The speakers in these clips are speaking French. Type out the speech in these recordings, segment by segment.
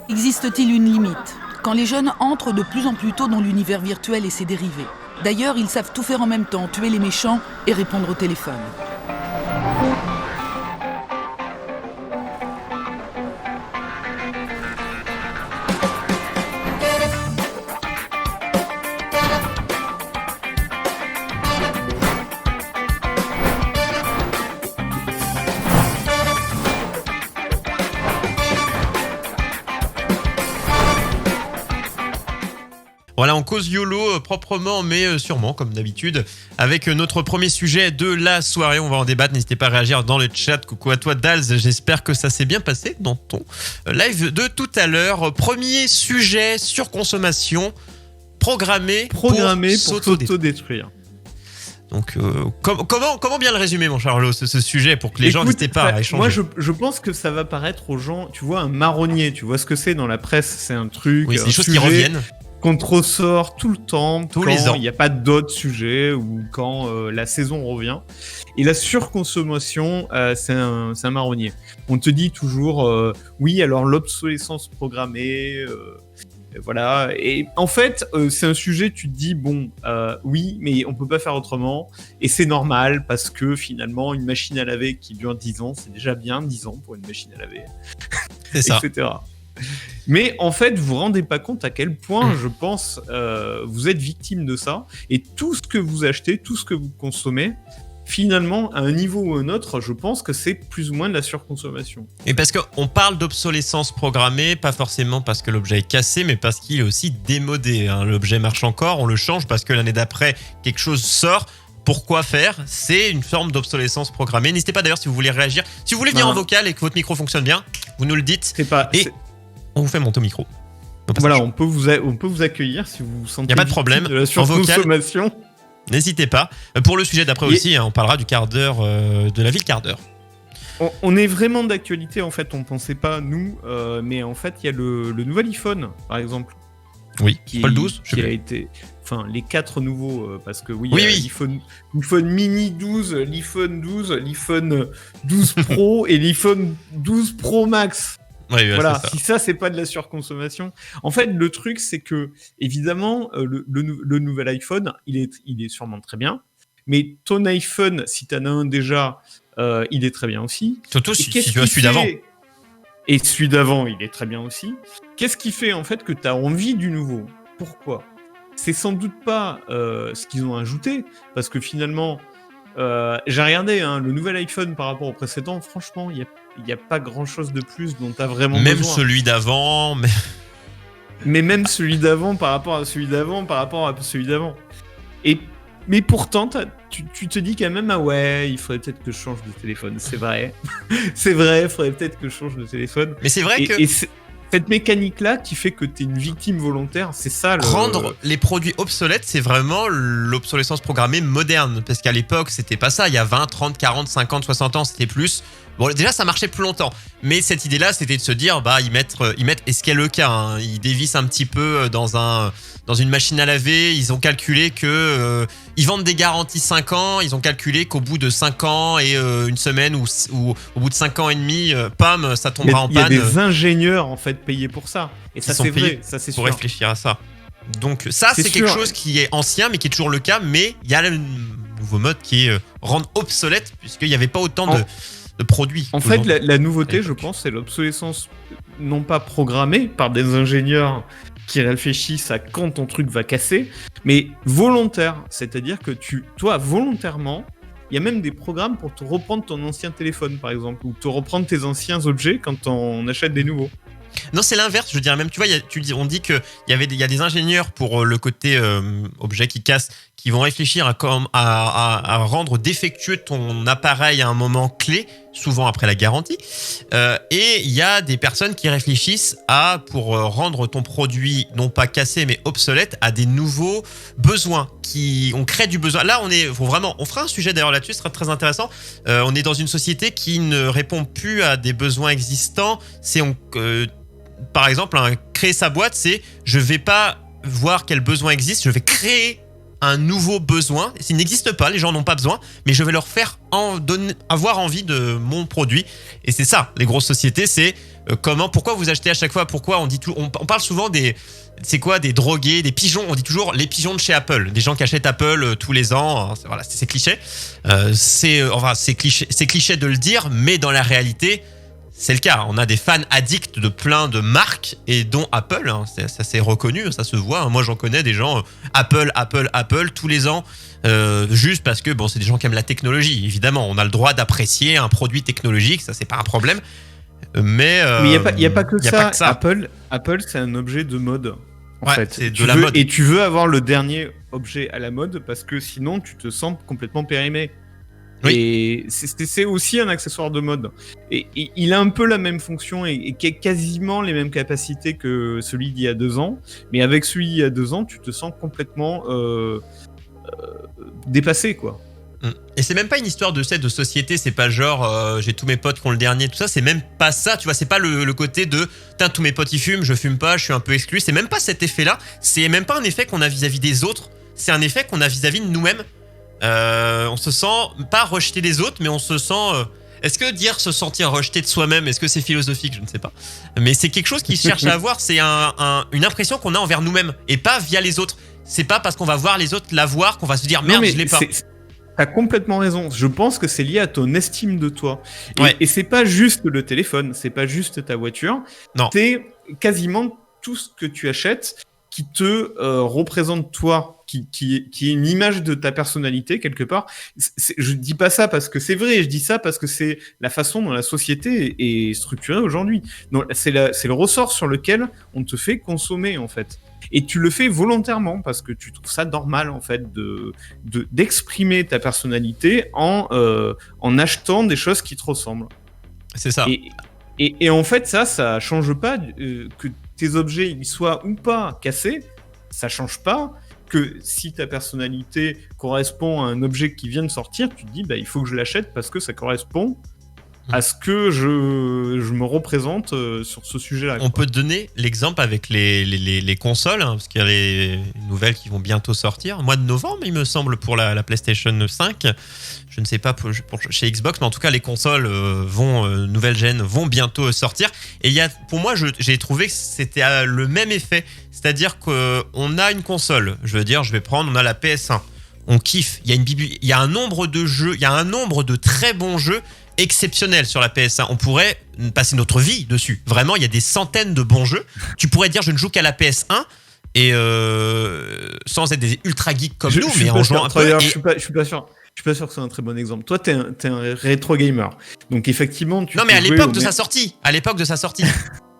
Existe-t-il une limite quand les jeunes entrent de plus en plus tôt dans l'univers virtuel et ses dérivés? D'ailleurs, ils savent tout faire en même temps, tuer les méchants et répondre au téléphone. Voilà, on cause YOLO proprement mais sûrement, comme d'habitude, avec notre premier sujet de la soirée. On va en débattre, n'hésitez pas à réagir dans le chat. Coucou à toi Dals, j'espère que ça s'est bien passé dans ton live de tout à l'heure. Premier sujet, surconsommation, programmé pour s'autodétruire. Donc, comment bien le résumer, mon Charlot, ce sujet, pour que les gens n'hésitent pas à échanger? Moi, je pense que ça va paraître aux gens, tu vois, un marronnier, tu vois ce que c'est dans la presse, c'est un truc... Oui, c'est des choses qui reviennent. Qu'on te ressort tout le temps, tous les ans. Il n'y a pas d'autres sujets ou quand la saison revient. Et la surconsommation, c'est un marronnier. On te dit toujours, oui, alors l'obsolescence programmée, voilà. Et en fait, c'est un sujet, tu te dis, bon, oui, mais on peut pas faire autrement. Et c'est normal parce que finalement, une machine à laver qui dure 10 ans, c'est déjà bien 10 ans pour une machine à laver. C'est ça. Etc. Mais en fait, vous vous rendez pas compte à quel point, je pense, vous êtes victime de ça. Et tout ce que vous achetez, tout ce que vous consommez, finalement, à un niveau ou à un autre, je pense que c'est plus ou moins de la surconsommation. Et parce qu'on parle d'obsolescence programmée, pas forcément parce que l'objet est cassé, mais parce qu'il est aussi démodé. L'objet marche encore, on le change parce que l'année d'après, quelque chose sort. Pourquoi faire? C'est une forme d'obsolescence programmée. N'hésitez pas d'ailleurs si vous voulez réagir. Si vous voulez venir en vocal et que votre micro fonctionne bien, vous nous le dites. On vous fait monter au micro. Voilà, on peut vous accueillir si vous vous sentez. Il n'y a pas de problème. De la surconsommation. N'hésitez pas. Pour le sujet d'après aussi, on parlera du quart d'heure, de la ville quart d'heure. On est vraiment d'actualité, en fait. On ne pensait pas, nous. Mais en fait, il y a le nouvel iPhone, par exemple. Oui, pas le 12. Qui a été... Enfin, les 4 nouveaux, parce que oui. l'iPhone mini 12, l'iPhone 12, l'iPhone 12 Pro et l'iPhone 12 Pro Max. Ouais, voilà, si ça c'est pas de la surconsommation. En fait, le truc c'est que évidemment le nouvel iPhone, il est sûrement très bien, mais ton iPhone, si t'en as un déjà, il est très bien aussi. Surtout si tu as celui d'avant. Et celui d'avant, il est très bien aussi. Qu'est-ce qui fait en fait que t'as envie du nouveau? Pourquoi? C'est sans doute pas ce qu'ils ont ajouté, parce que finalement, j'ai regardé le nouvel iPhone par rapport au précédent. Franchement, il y a pas grand-chose de plus dont tu as vraiment besoin. Même celui d'avant. Mais même celui d'avant par rapport à celui d'avant, par rapport à celui d'avant. Mais pourtant, tu te dis quand même, ah ouais, il faudrait peut-être que je change de téléphone. C'est vrai. C'est vrai, il faudrait peut-être que je change de téléphone. Mais c'est vrai que... Et cette mécanique-là qui fait que tu es une victime volontaire, c'est ça. Rendre les produits obsolètes, c'est vraiment l'obsolescence programmée moderne. Parce qu'à l'époque, c'était pas ça. Il y a 20, 30, 40, 50, 60 ans, c'était plus... Bon, déjà, ça marchait plus longtemps. Mais cette idée-là, c'était de se dire, ils mettent, et ce qui est le cas, ils dévissent un petit peu dans une machine à laver. Ils ont calculé que ils vendent des garanties 5 ans. Ils ont calculé qu'au bout de 5 ans et une semaine ou au bout de 5 ans et demi, pam, ça tombera en panne. Il y a des ingénieurs, en fait, payés pour ça. Et ça, c'est vrai. Ça, c'est sûr. Pour réfléchir à ça. Donc, ça, c'est quelque chose qui est ancien, mais qui est toujours le cas. Mais il y a le nouveau mode qui est rendre obsolète, puisqu'il n'y avait pas autant de produits. En fait, la nouveauté, je pense, c'est l'obsolescence non pas programmée par des ingénieurs qui réfléchissent à quand ton truc va casser, mais volontaire. C'est-à-dire que toi, volontairement, il y a même des programmes pour te reprendre ton ancien téléphone, par exemple, ou te reprendre tes anciens objets quand on achète des nouveaux. Non, c'est l'inverse, je dirais même. Tu vois, on dit qu'il y a des ingénieurs pour le côté objet qui casse, qui vont réfléchir à rendre défectueux ton appareil à un moment clé, souvent après la garantie. Et il y a des personnes qui réfléchissent pour rendre ton produit non pas cassé mais obsolète à des nouveaux besoins. On crée du besoin. Là, on fera un sujet d'ailleurs là-dessus, ce sera très intéressant. On est dans une société qui ne répond plus à des besoins existants. Par exemple, créer sa boîte, c'est je vais pas voir quel besoin existe, je vais créer un nouveau besoin. S'il n'existe pas, les gens n'ont pas besoin, mais je vais leur faire avoir envie de mon produit. Et c'est ça, les grosses sociétés, c'est pourquoi vous achetez à chaque fois, pourquoi on parle souvent des drogués, des pigeons, on dit toujours les pigeons de chez Apple, des gens qui achètent Apple tous les ans, voilà, c'est cliché. C'est cliché de le dire, mais dans la réalité, c'est le cas. On a des fans addicts de plein de marques et dont Apple, ça c'est reconnu, ça se voit. Moi j'en connais des gens Apple tous les ans. Juste parce que c'est des gens qui aiment la technologie. Évidemment, on a le droit d'apprécier un produit technologique, ça c'est pas un problème. Mais il y a pas que ça. Apple, c'est un objet de mode. En fait, c'est de la mode. Et tu veux avoir le dernier objet à la mode parce que sinon tu te sens complètement périmé. Oui. Et c'est aussi un accessoire de mode. Et il a un peu la même fonction et quasiment les mêmes capacités que celui d'il y a 2 ans. Mais avec celui d'il y a 2 ans, tu te sens complètement dépassé, quoi. Et c'est même pas une histoire de société, c'est pas genre j'ai tous mes potes qui ont le dernier, tout ça, c'est même pas ça, tu vois, c'est pas le côté de tous mes potes ils fument, je fume pas, je suis un peu exclu, c'est même pas cet effet-là, c'est même pas un effet qu'on a vis-à-vis des autres, c'est un effet qu'on a vis-à-vis de nous-mêmes. On se sent pas rejeté des autres, mais on se sent. Est-ce que dire se sentir rejeté de soi-même, est-ce que c'est philosophique? Je ne sais pas. Mais c'est quelque chose qui se cherche à avoir. C'est une impression qu'on a envers nous-mêmes et pas via les autres. C'est pas parce qu'on va voir les autres l'avoir qu'on va se dire merde, je l'ai pas. T'as complètement raison. Je pense que c'est lié à ton estime de toi. Et c'est pas juste le téléphone, c'est pas juste ta voiture. Non. C'est quasiment tout ce que tu achètes qui te représente toi, qui est une image de ta personnalité quelque part. Je dis pas ça parce que c'est vrai, je dis ça parce que c'est la façon dont la société est structurée aujourd'hui. Donc c'est le ressort sur lequel on te fait consommer en fait. Et tu le fais volontairement parce que tu trouves ça normal en fait d'exprimer ta personnalité en achetant des choses qui te ressemblent. C'est ça. Et en fait ça change pas que tes objets ils soient ou pas cassés, ça change pas que si ta personnalité correspond à un objet qui vient de sortir, tu te dis il faut que je l'achète parce que ça correspond à ce que je me représente sur ce sujet-là. On peut donner l'exemple avec les consoles, parce qu'il y a les nouvelles qui vont bientôt sortir. Mois de novembre, il me semble, pour la PlayStation 5. Je ne sais pas pour chez Xbox, mais en tout cas, les consoles nouvelle gen vont bientôt sortir. Et pour moi, j'ai trouvé que c'était le même effet. C'est-à-dire qu'on a une console. Je vais prendre, on a la PS1. On kiffe. Il y a un nombre de jeux, il y a un nombre de très bons jeux exceptionnel sur la PS1. On pourrait passer notre vie dessus. Vraiment, il y a des centaines de bons jeux. Tu pourrais dire je ne joue qu'à la PS1 et sans être des ultra geeks comme nous, mais en jouant un peu. Je suis pas sûr. Je suis pas sûr que c'est un très bon exemple. Toi, t'es un rétro gamer. Donc effectivement, non, mais à l'époque de sa sortie.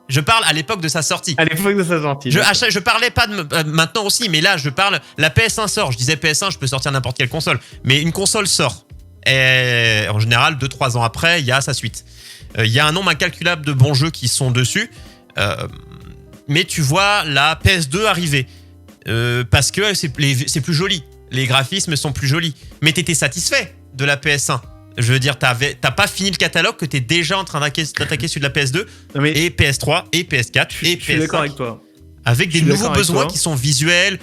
Je parle à l'époque de sa sortie. À l'époque de sa sortie. Je parlais pas de maintenant aussi, mais là, je parle. La PS1 sort. Je disais PS1, je peux sortir n'importe quelle console, mais une console sort. Et en général, 2-3 ans après, il y a sa suite. Il y a un nombre incalculable de bons jeux qui sont dessus. Mais tu vois la PS2 arriver. Parce que c'est plus joli. Les graphismes sont plus jolis. Mais t'étais satisfait de la PS1. Je veux dire, t'as pas fini le catalogue que t'es déjà en train d'attaquer sur de la PS2 et PS3 et PS4 et PS5. Je suis d'accord avec toi. Avec des nouveaux besoins qui sont visuels,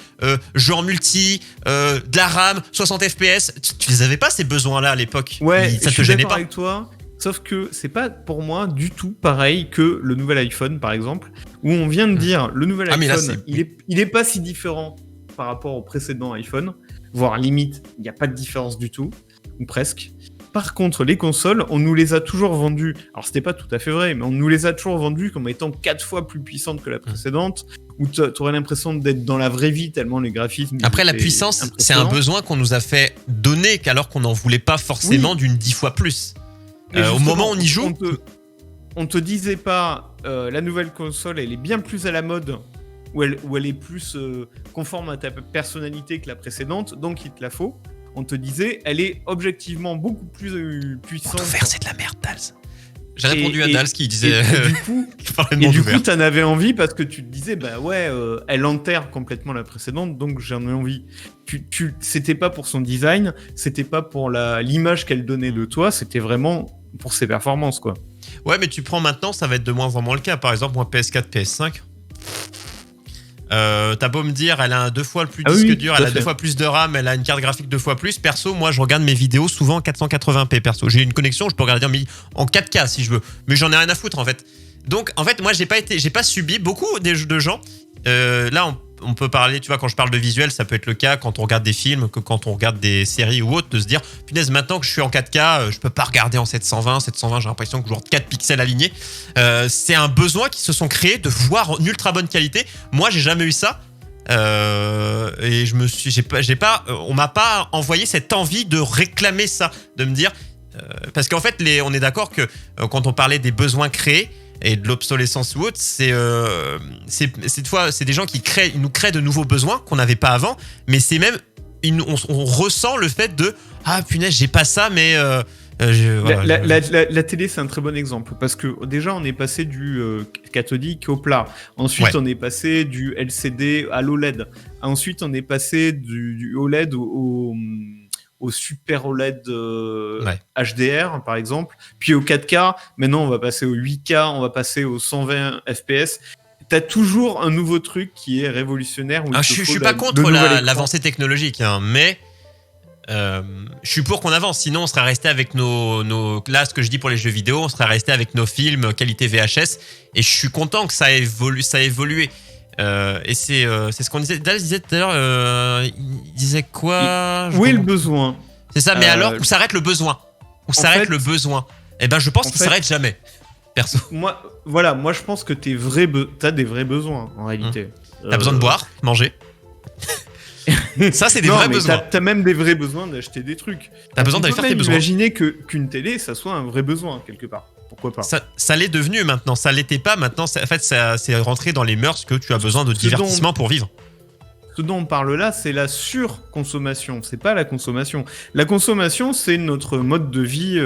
jeux en multi, de la RAM, 60 FPS. Tu les avais pas ces besoins-là à l'époque. Ouais, ça te gênait pas. Avec toi. Sauf que c'est pas pour moi du tout pareil que le nouvel iPhone par exemple, où on vient de dire le nouvel iPhone, il est pas si différent par rapport au précédent iPhone, voire limite, il n'y a pas de différence du tout, ou presque. Par contre, les consoles, on nous les a toujours vendues. Alors, c'était pas tout à fait vrai, mais on nous les a toujours vendues comme étant 4 fois plus puissantes que la précédente, où tu aurais l'impression d'être dans la vraie vie tellement les graphismes. Après, la puissance, c'est un besoin qu'on nous a fait donner, alors qu'on n'en voulait pas forcément d'une 10 fois plus. Au moment où on y joue. On te disait pas, la nouvelle console, elle est bien plus à la mode, où elle est plus conforme à ta personnalité que la précédente, donc il te la faut. On te disait, elle est objectivement beaucoup plus puissante. C'est de la merde, Dals. J'ai répondu à Dals qui disait. Et du coup, t'en avais envie parce que tu te disais, elle enterre complètement la précédente, donc j'en ai envie. C'était pas pour son design, c'était pas pour l'image qu'elle donnait de toi, c'était vraiment pour ses performances, quoi. Ouais, mais tu prends maintenant, ça va être de moins en moins le cas. Par exemple, moi, PS4, PS5. T'as beau me dire, elle a 2 fois le plus de disque dur, elle a 2 fois plus de RAM, elle a une carte graphique 2 fois plus. Perso, moi, je regarde mes vidéos souvent en 480p. Perso, j'ai une connexion, je peux regarder en 4K si je veux, mais j'en ai rien à foutre en fait. Donc en fait, moi j'ai pas subi beaucoup de gens. Là, on peut parler, tu vois, quand je parle de visuel, ça peut être le cas quand on regarde des films, que quand on regarde des séries ou autres, de se dire, punaise, maintenant que je suis en 4K, je peux pas regarder en 720, j'ai l'impression que je vois 4 pixels alignés. C'est un besoin qui se sont créés de voir en ultra bonne qualité. Moi, j'ai jamais eu ça. Et on m'a pas envoyé cette envie de réclamer ça, de me dire, parce qu'en fait, on est d'accord que quand on parlait des besoins créés, et de l'obsolescence ou autre, c'est des gens qui nous créent de nouveaux besoins qu'on n'avait pas avant, mais c'est même on ressent le fait de punaise, j'ai pas ça, mais voilà, la télé, c'est un très bon exemple parce que déjà on est passé du cathodique au plat, ensuite on est passé du LCD à l'OLED, ensuite on est passé du OLED au Super OLED HDR par exemple, puis au 4K, maintenant on va passer au 8K, on va passer au 120 FPS. T'as toujours un nouveau truc qui est révolutionnaire. Je suis pas contre l'avancée technologique, hein, mais je suis pour qu'on avance, sinon on serait resté avec là, ce que je dis pour les jeux vidéo, on serait resté avec nos films qualité VHS, et je suis content que ça a évolué. Et c'est ce qu'on disait. Dallas disait tout à l'heure. Il disait quoi? Où est le besoin? C'est ça. Mais alors, où s'arrête le besoin? Le besoin? Eh ben, je pense qu'il s'arrête jamais. Perso. Moi, je pense que t'as des vrais besoins en réalité. T'as besoin de boire, manger. Ça, c'est des vrais besoins. T'as même des vrais besoins d'acheter des trucs. T'as besoin d'aller faire tes besoins. Imaginer qu'une télé, ça soit un vrai besoin quelque part. Pourquoi pas? Ça l'est devenu maintenant. Ça l'était pas maintenant. En fait, c'est rentré dans les mœurs que tu as besoin de divertissement pour vivre. Ce dont on parle là, c'est la surconsommation. C'est pas la consommation. La consommation, c'est notre mode de vie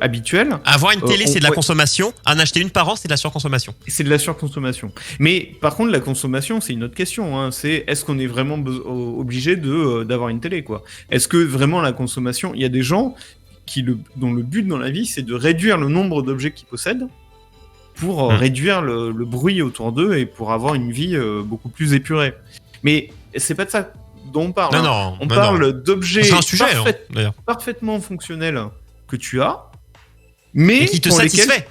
habituel. Avoir une télé, c'est de la consommation. En acheter une par an, c'est de la surconsommation. C'est de la surconsommation. Mais par contre, la consommation, c'est une autre question. Hein. C'est est-ce qu'on est vraiment obligé d'avoir une télé, quoi? Est-ce que vraiment la consommation... Il y a des gens dont le but dans la vie, c'est de réduire le nombre d'objets qu'ils possèdent pour réduire le bruit autour d'eux et pour avoir une vie beaucoup plus épurée. Mais c'est pas de ça dont on parle. Non, on parle d'objets parfaitement fonctionnels que tu as, mais et qui te satisfait.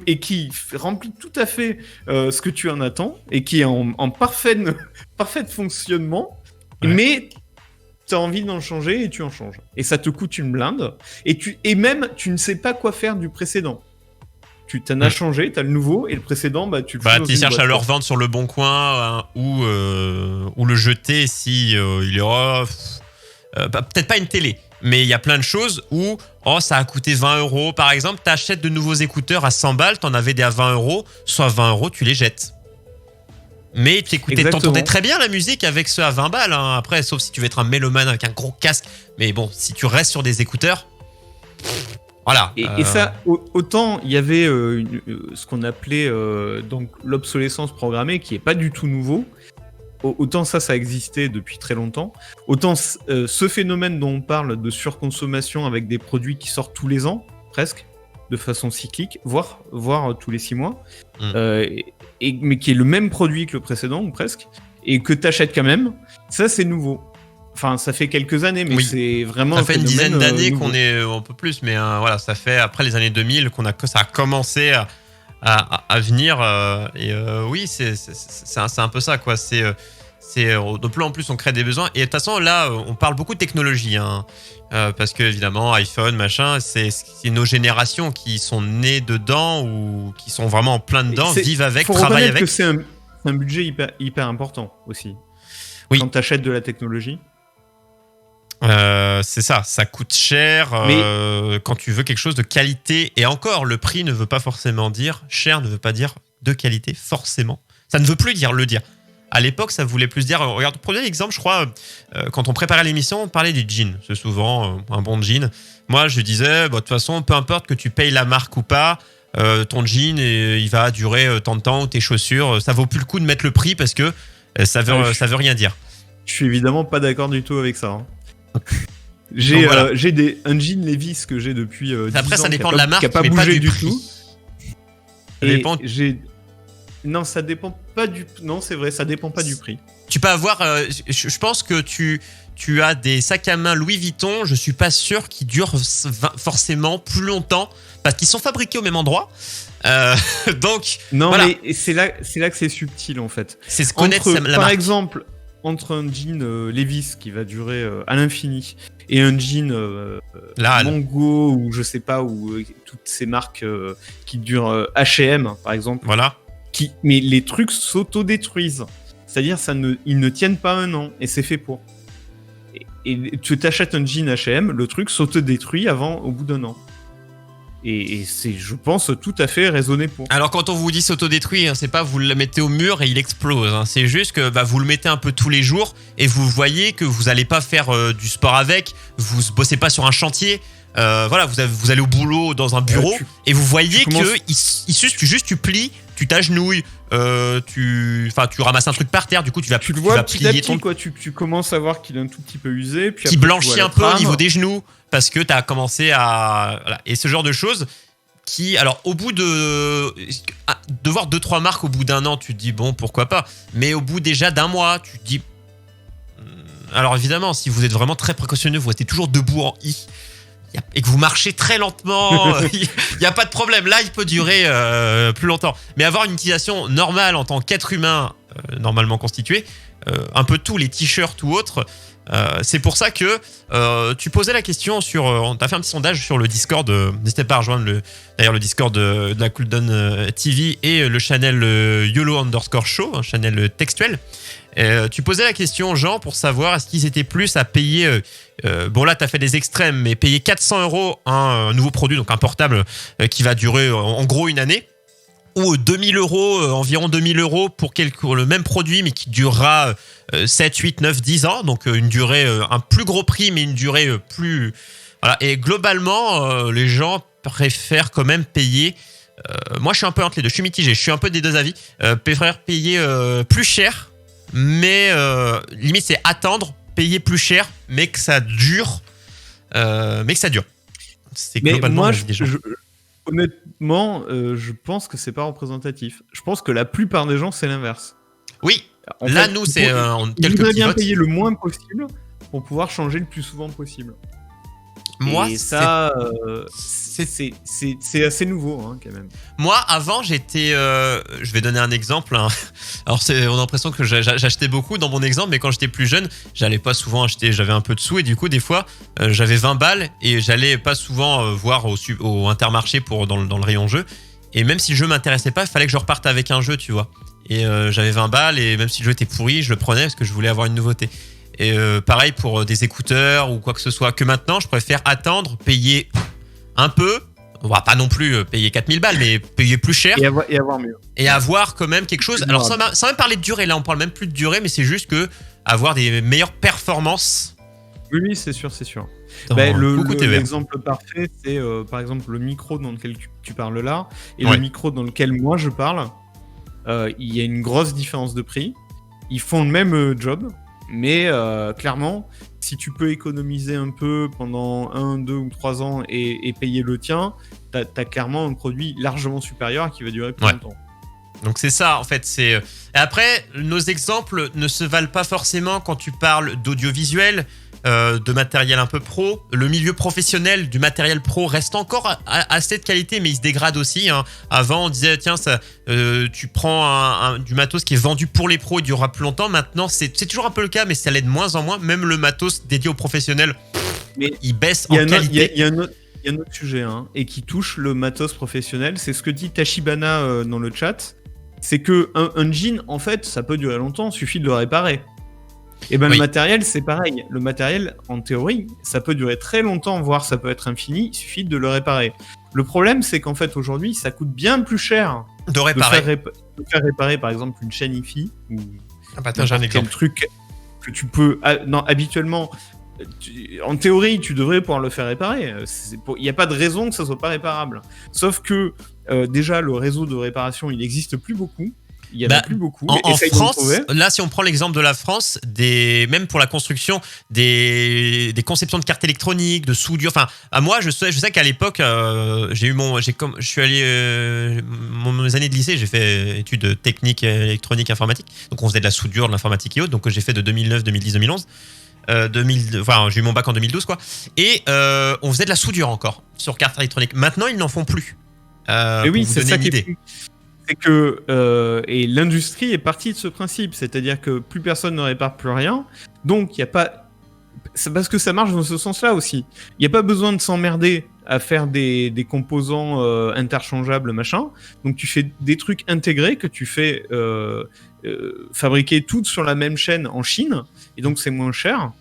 Et qui remplit tout à fait ce que tu en attends et qui est en parfait fonctionnement, mais tu as envie d'en changer et tu en changes. Et ça te coûte une blinde. Et même, tu ne sais pas quoi faire du précédent. Tu t'en as changé, tu as le nouveau, et le précédent, tu le fais dans une cherches boîte, à le revendre sur le bon coin ou le jeter si il est peut-être pas une télé, mais il y a plein de choses où ça a coûté 20 € par exemple. Tu achètes de nouveaux écouteurs à 100 balles, tu en avais des à 20 €, soit 20 €, tu les jettes. Mais t'entendais très bien la musique avec ceux à 20 balles. Hein. Après, sauf si tu veux être un mélomane avec un gros casque. Mais bon, si tu restes sur des écouteurs, voilà. Et ça, autant il y avait ce qu'on appelait donc l'obsolescence programmée, qui est pas du tout nouveau. Autant ça existait depuis très longtemps. Autant ce phénomène dont on parle de surconsommation avec des produits qui sortent tous les ans, presque, de façon cyclique, voire tous les 6 mois. Mais qui est le même produit que le précédent, ou presque, et que t'achètes quand même, ça c'est nouveau. Enfin, ça fait quelques années, mais c'est vraiment... Ça fait une dizaine d'années qu'on est un peu plus, mais voilà, ça fait après les années 2000 que ça a commencé à venir. Oui, c'est un peu ça, quoi. De plus en plus, on crée des besoins. Et de toute façon, là, on parle beaucoup de technologie, hein, parce que évidemment, iPhone, machin, c'est nos générations qui sont nées dedans ou qui sont vraiment en plein dedans, vivent avec, travaillent avec. Que c'est un budget hyper important aussi. Oui. Quand tu achètes de la technologie. C'est ça coûte cher quand tu veux quelque chose de qualité. Et encore, le prix ne veut pas forcément dire cher, ne veut pas dire de qualité forcément. Ça ne veut plus le dire. À l'époque, ça voulait plus dire. Regarde, premier exemple, je crois, quand on préparait l'émission, on parlait des jeans. C'est souvent un bon jean. Moi, je disais, de toute façon, peu importe que tu payes la marque ou pas, ton jean, il va durer tant de temps, ou tes chaussures, ça vaut plus le coup de mettre le prix parce que ça veut rien dire. Je suis évidemment pas d'accord du tout avec ça. Hein. J'ai un jean Levi's que j'ai depuis 10 ans. Après, ça dépend de la marque, qui n'a pas mais bougé pas du du prix. tout. Non, ça dépend pas du... Non, c'est vrai, ça dépend pas du prix. Tu peux avoir... je pense que tu as des sacs à main Louis Vuitton, je suis pas sûr qu'ils durent forcément plus longtemps, parce qu'ils sont fabriqués au même endroit. Donc, Non, voilà. mais c'est là que c'est subtil en fait. C'est se connaître Entre, la par marque. exemple, entre un jean Levi's qui va durer à l'infini et un jean Là, Mango ou je sais pas, ou toutes ces marques qui durent H&M par exemple, voilà. mais les trucs s'auto-détruisent. C'est-à-dire ils ne tiennent pas un an et c'est fait pour. Et tu t'achètes un jean H&M, le truc s'auto-détruit au bout d'un an. Et c'est, je pense, tout à fait raisonné pour. Alors quand on vous dit s'autodétruire, c'est pas vous le mettez au mur et il explose. C'est juste que vous le mettez un peu tous les jours et vous voyez que vous allez pas faire du sport avec, vous bossez pas sur un chantier. Voilà, vous allez au boulot dans un bureau et vous voyez que tu plies, tu t'agenouilles, tu ramasses un truc par terre, du coup tu vas le vois petit à plier petit, quoi. Tu commences à voir qu'il est un tout petit peu usé, puis qui après, blanchit un peu au niveau des genoux parce que tu as commencé à... Voilà. Et ce genre de choses qui... Alors, au bout de voir 2-3 marques au bout d'un an, tu te dis, bon, pourquoi pas. Mais au bout déjà d'un mois, tu te dis... Alors, évidemment, si vous êtes vraiment très précautionneux, vous restez toujours debout en I et que vous marchez très lentement, il n'y a pas de problème. Là, il peut durer plus longtemps. Mais avoir une utilisation normale en tant qu'être humain normalement constitué, un peu tous les t-shirts ou autres, c'est pour ça que tu posais la question sur... on t'a fait un petit sondage sur le Discord. N'hésitez pas à rejoindre d'ailleurs le Discord de la Cooldown TV et le channel YOLO_show, un channel textuel. Tu posais la question aux gens pour savoir est-ce qu'ils étaient plus à payer... bon là, tu as fait des extrêmes, mais payer 400 € un nouveau produit, donc un portable qui va durer en gros une année, ou 2000 €, environ 2000 € pour le même produit, mais qui durera 7, 8, 9, 10 ans. Donc une durée, un plus gros prix, mais une durée plus... Voilà. Et globalement, les gens préfèrent quand même payer... moi, je suis un peu entre les deux. Je suis mitigé. Je suis un peu des deux avis. Préfère payer plus cher, mais limite, c'est attendre, payer plus cher, mais que ça dure. C'est globalement moi, la vie des gens. honnêtement, je pense que c'est pas représentatif. Je pense que la plupart des gens, c'est l'inverse. Oui, En là, fait, nous, c'est quelques voudrais petits bien votes. payer le moins possible pour pouvoir changer le plus souvent possible. Moi, et ça, c'est assez nouveau, hein, quand même. Moi, avant, j'étais... je vais donner un exemple. Hein. Alors, on a l'impression que j'achetais beaucoup dans mon exemple, mais quand j'étais plus jeune, j'allais pas souvent acheter. J'avais un peu de sous et du coup, des fois, j'avais 20 balles et j'allais pas souvent voir au Intermarché dans le rayon jeu. Et même si le jeu m'intéressait pas, il fallait que je reparte avec un jeu, tu vois. Et j'avais 20 balles et même si le jeu était pourri, je le prenais parce que je voulais avoir une nouveauté. Et pareil pour des écouteurs ou quoi que ce soit. Que maintenant, je préfère attendre, payer un peu. On va pas non plus payer 4000 balles, mais payer plus cher. Et avoir mieux. Et avoir quand même quelque chose. Alors, sans même parler de durée, là, on parle même plus de durée, mais c'est juste que avoir des meilleures performances. Oui, c'est sûr, c'est sûr. Beaucoup TV. L'exemple parfait, c'est par exemple le micro dans lequel tu parles là, et Ouais. le micro dans lequel moi je parle. Il y a une grosse différence de prix. Ils font le même job, mais clairement, si tu peux économiser un peu pendant 1, 2 ou 3 ans et payer le tien, t'as clairement un produit largement supérieur qui va durer plus longtemps. Donc c'est ça en fait. Et après, nos exemples ne se valent pas forcément quand tu parles d'audiovisuel, de matériel un peu pro. Le milieu professionnel du matériel pro reste encore assez de qualité, mais il se dégrade aussi. Hein. Avant, on disait tiens, tu prends du matos qui est vendu pour les pros, il durera plus longtemps. Maintenant, c'est toujours un peu le cas, mais ça l'est de moins en moins. Même le matos dédié aux professionnels, il baisse en qualité. Il y a un autre sujet et qui touche le matos professionnel, c'est ce que dit Tachibana dans le chat. C'est que un jean, en fait, ça peut durer longtemps, il suffit de le réparer. Et le matériel, c'est pareil. Le matériel, en théorie, ça peut durer très longtemps, voire ça peut être infini, il suffit de le réparer. Le problème, c'est qu'en fait, aujourd'hui, ça coûte bien plus cher de réparer. De faire réparer, par exemple, une chaîne hi-fi ou j'ai un exemple. truc que tu peux... Non, habituellement... En théorie, tu devrais pouvoir le faire réparer. Il n'y a pas de raison que ça soit pas réparable. Sauf que déjà, le réseau de réparation, il n'existe plus beaucoup. Il y en a plus beaucoup. En France, là, si on prend l'exemple de la France, même pour la construction, des conceptions de cartes électroniques, de soudure. Enfin, moi, je sais qu'à l'époque, mes années de lycée, j'ai fait études techniques, électroniques, informatique. Donc, on faisait de la soudure, de l'informatique et autres. Donc, j'ai fait de 2009, 2010, 2011. J'ai eu mon bac en 2012 quoi. Et on faisait de la soudure encore sur carte électronique. Maintenant ils n'en font plus. Mais oui, pour vous c'est donner ça une qui idée. est fou. C'est que et l'industrie est partie de ce principe, c'est-à-dire que plus personne ne répare plus rien, donc il y a pas. C'est parce que ça marche dans ce sens-là aussi. Il n'y a pas besoin de s'emmerder à faire des composants interchangeables, machin. Donc tu fais des trucs intégrés que tu fais fabriquer toutes sur la même chaîne en Chine, et donc c'est moins cher.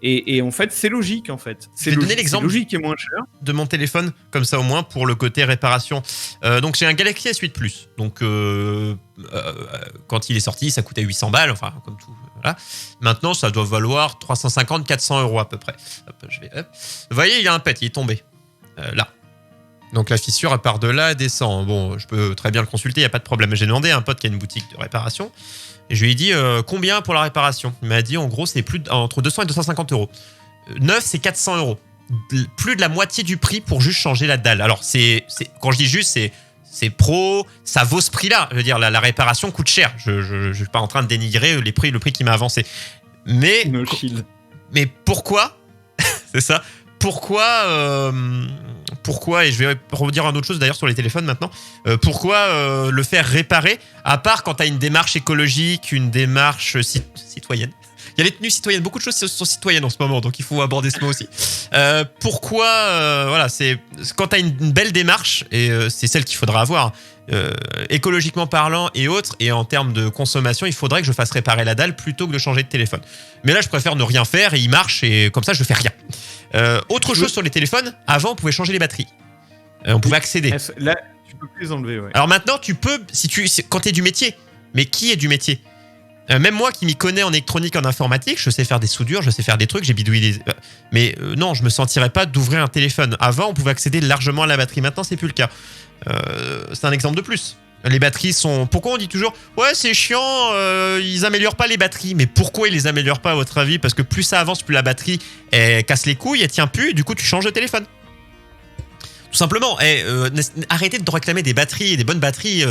Et en fait, c'est logique, en fait. Je vais donner l'exemple C'est logique et moins cher. de mon téléphone, comme ça au moins pour le côté réparation. Donc j'ai un Galaxy S8 Plus. Donc quand il est sorti, ça coûtait 800 balles, enfin comme tout. Voilà. Maintenant, ça doit valoir 350-400 euros à peu près. Hop, hop. Vous voyez, il y a un pet, il est tombé. Là. Donc la fissure, elle part de là, elle descend. Bon, je peux très bien le consulter, il n'y a pas de problème. J'ai demandé à un pote qui a une boutique de réparation. Et je lui ai dit combien pour la réparation. Il m'a dit en gros, c'est entre 200 et 250 euros. Neuf, c'est 400 euros. Plus de la moitié du prix pour juste changer la dalle. Alors, quand je dis juste, c'est pro, ça vaut ce prix-là. Je veux dire, la réparation coûte cher. Je suis pas en train de dénigrer le prix qui m'a avancé. Mais pourquoi c'est ça. Pourquoi, et je vais redire une autre chose d'ailleurs sur les téléphones maintenant, pourquoi le faire réparer, à part quand tu as une démarche écologique, une démarche citoyenne. Il y a les tenues citoyennes, beaucoup de choses sont citoyennes en ce moment, donc il faut aborder ce mot aussi. Voilà, c'est quand tu as une belle démarche, et c'est celle qu'il faudra avoir, écologiquement parlant et autres, et en termes de consommation, il faudrait que je fasse réparer la dalle plutôt que de changer de téléphone. Mais là, je préfère ne rien faire, et il marche, et comme ça, je fais rien. Autre chose sur les téléphones, avant, on pouvait changer les batteries. On pouvait accéder. Là, tu peux plus les enlever, ouais. Alors maintenant, tu peux, quand tu es du métier. Mais qui est du métier ? Même moi qui m'y connais en électronique, en informatique, je sais faire des soudures, je sais faire des trucs, j'ai bidouillé des... Mais non, je me sentirais pas d'ouvrir un téléphone. Avant, on pouvait accéder largement à la batterie. Maintenant, c'est plus le cas. C'est un exemple de plus. Les batteries sont... Pourquoi on dit toujours « Ouais, c'est chiant, ils améliorent pas les batteries. » Mais pourquoi ils les améliorent pas, à votre avis ? Parce que plus ça avance, plus la batterie elle casse les couilles, elle tient plus, et du coup, tu changes de téléphone. Tout simplement. Arrêtez de réclamer des batteries, des bonnes batteries.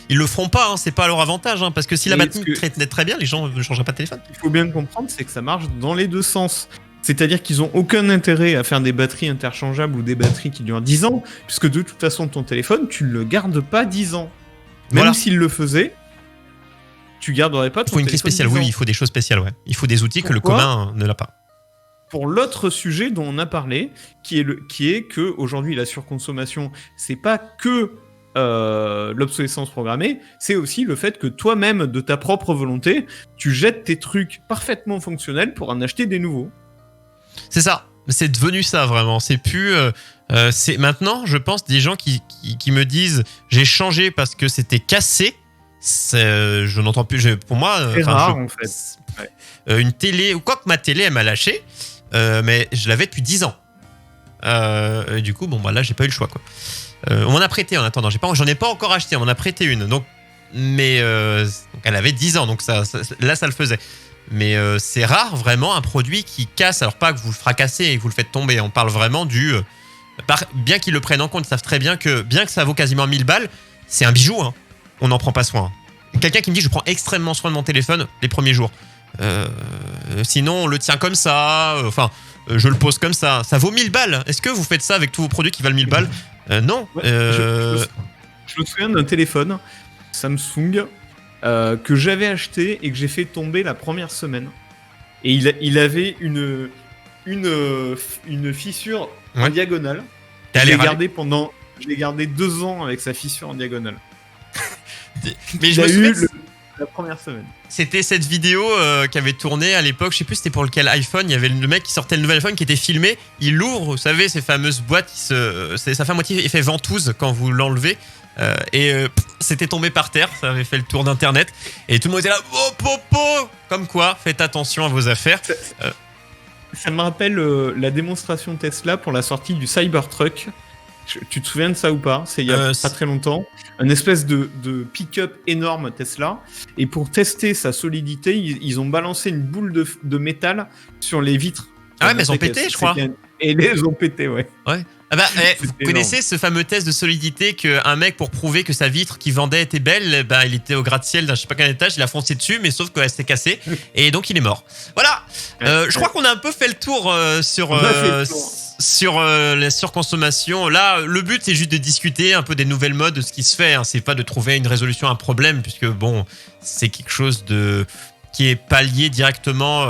Ils le feront pas, hein, c'est pas à leur avantage. Hein, parce que si la batterie traite très bien, les gens ne changeraient pas de téléphone. Il faut bien comprendre, c'est que ça marche dans les deux sens. C'est-à-dire qu'ils ont aucun intérêt à faire des batteries interchangeables ou des batteries qui durent 10 ans, puisque de toute façon, ton téléphone, tu le gardes pas 10 ans. Même s'ils le faisaient, tu garderais pas ton téléphone. Il faut une clé spéciale, oui, il faut des choses spéciales, ouais. Il faut des outils que le commun ne l'a pas. Pour l'autre sujet dont on a parlé, qui est que aujourd'hui la surconsommation, c'est pas que l'obsolescence programmée, c'est aussi le fait que toi-même, de ta propre volonté, tu jettes tes trucs parfaitement fonctionnels pour en acheter des nouveaux. C'est ça. C'est devenu ça vraiment. C'est plus. C'est maintenant, je pense, des gens qui me disent j'ai changé parce que c'était cassé. Je n'entends plus. Pour moi, c'est rare en fait. Ouais. Une télé, ou quoi que ma télé, elle m'a lâché. Mais je l'avais depuis 10 ans. Et du coup, là, j'ai pas eu le choix, quoi. On m'en a prêté en attendant. J'en ai pas encore acheté, on m'en a prêté une. Donc, mais donc elle avait 10 ans, donc là, ça le faisait. Mais c'est rare, vraiment, un produit qui casse. Alors, pas que vous le fracassez et que vous le faites tomber. On parle vraiment du... bien qu'ils le prennent en compte, ils savent très bien que ça vaut quasiment 1000 balles, c'est un bijou, hein. On n'en prend pas soin. Quelqu'un qui me dit, je prends extrêmement soin de mon téléphone les premiers jours. Sinon on le tient comme ça, je le pose comme ça. Ça vaut 1000 balles. Est-ce que vous faites ça avec tous vos produits qui valent 1000 balles ? Non. Ouais, je me souviens d'un téléphone Samsung que j'avais acheté et que j'ai fait tomber la première semaine. Et il avait une fissure en diagonale. Je l'ai gardé 2 ans avec sa fissure en diagonale. Mais je me souviens la première semaine. C'était cette vidéo qui avait tourné à l'époque, je sais plus c'était pour lequel iPhone, il y avait le mec qui sortait le nouvel iPhone qui était filmé, il l'ouvre, vous savez, ces fameuses boîtes, ça fait à moitié effet ventouse quand vous l'enlevez, c'était tombé par terre, ça avait fait le tour d'internet, et tout le monde était là, comme quoi, faites attention à vos affaires. Ça me rappelle la démonstration Tesla pour la sortie du Cybertruck. Tu te souviens de ça ou pas ? C'est il y a pas très longtemps. Une espèce de pick-up énorme Tesla. Et pour tester sa solidité, ils ont balancé une boule de métal sur les vitres. Ah ouais, mais elles ont pété, je crois. Et elles ont pété, ouais. Vous connaissez ce fameux test de solidité qu'un mec, pour prouver que sa vitre qu'il vendait était belle, il était au gratte-ciel d'un je sais pas quel étage, il a foncé dessus, mais sauf qu'elle s'était cassée. Et donc il est mort. Voilà. Je crois qu'on a un peu fait le tour sur la surconsommation, là, le but c'est juste de discuter un peu des nouvelles modes, de ce qui se fait. Hein. C'est pas de trouver une résolution à un problème, puisque bon, c'est quelque chose qui est pas lié directement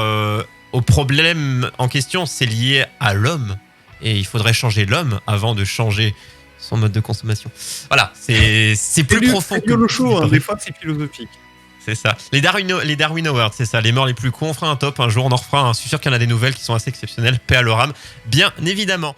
au problème en question. C'est lié à l'homme, et il faudrait changer l'homme avant de changer son mode de consommation. Voilà, c'est plus profond. C'est le show, hein, des fois c'est philosophique. C'est ça. Les Darwin Awards, c'est ça. Les morts les plus cons, on fera un top un jour, on en refera. Je suis sûr qu'il y en a des nouvelles qui sont assez exceptionnelles. Paix à leur âme, bien évidemment.